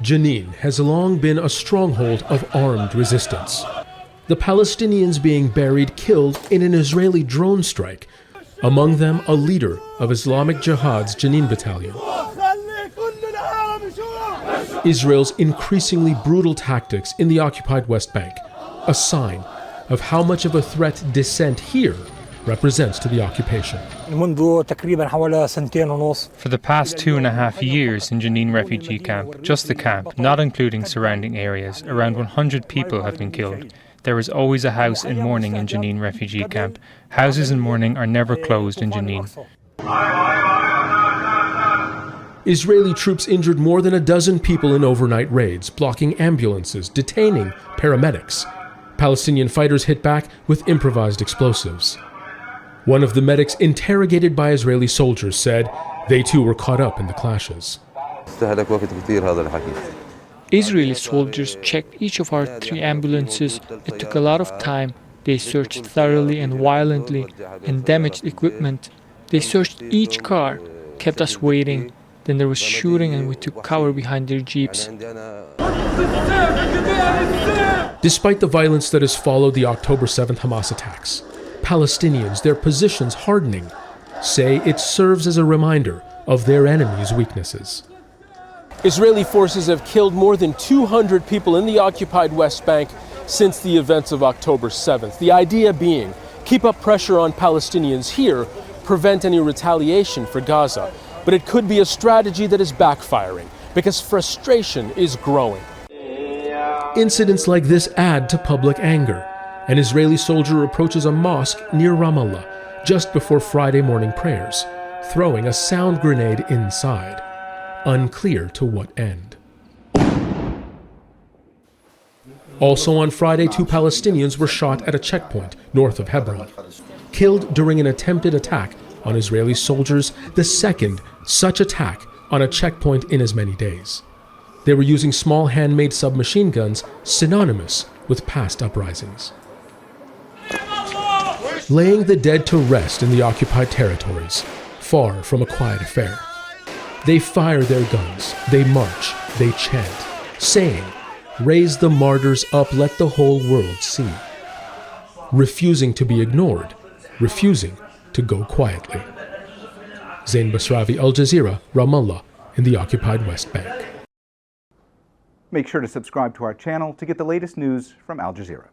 Jenin has long been a stronghold of armed resistance. The Palestinians being buried killed in an Israeli drone strike, among them a leader of Islamic Jihad's Jenin battalion. Israel's increasingly brutal tactics in the occupied West Bank, a sign of how much of a threat dissent here represents to the occupation. For the past 2.5 years in Jenin refugee camp, just the camp, not including surrounding areas, around 100 people have been killed. There is always a house in mourning in Jenin refugee camp. Houses in mourning are never closed in Jenin. Israeli troops injured more than a dozen people in overnight raids, blocking ambulances, detaining paramedics. Palestinian fighters hit back with improvised explosives. One of the medics interrogated by Israeli soldiers said they too were caught up in the clashes. Israeli soldiers checked each of our 3 ambulances. It took a lot of time. They searched thoroughly and violently and damaged equipment. They searched each car, kept us waiting. Then there was shooting and we took cover behind their jeeps. Despite the violence that has followed the October 7th Hamas attacks, Palestinians, their positions hardening, say it serves as a reminder of their enemy's weaknesses. Israeli forces have killed more than 200 people in the occupied West Bank since the events of October 7th. The idea being, keep up pressure on Palestinians here, prevent any retaliation for Gaza. But it could be a strategy that is backfiring because frustration is growing. Incidents like this add to public anger. An Israeli soldier approaches a mosque near Ramallah just before Friday morning prayers, throwing a sound grenade inside. Unclear to what end. Also on Friday, 2 Palestinians were shot at a checkpoint north of Hebron, killed during an attempted attack on Israeli soldiers, the second such attack on a checkpoint in as many days. They were using small handmade submachine guns synonymous with past uprisings. Laying the dead to rest in the occupied territories, far from a quiet affair. They fire their guns, they march, they chant, saying, "Raise the martyrs up, let the whole world see." Refusing to be ignored, refusing to go quietly. Zein, Basravi, Al Jazeera, Ramallah, in the occupied West Bank. Make sure to subscribe to our channel to get the latest news from Al Jazeera.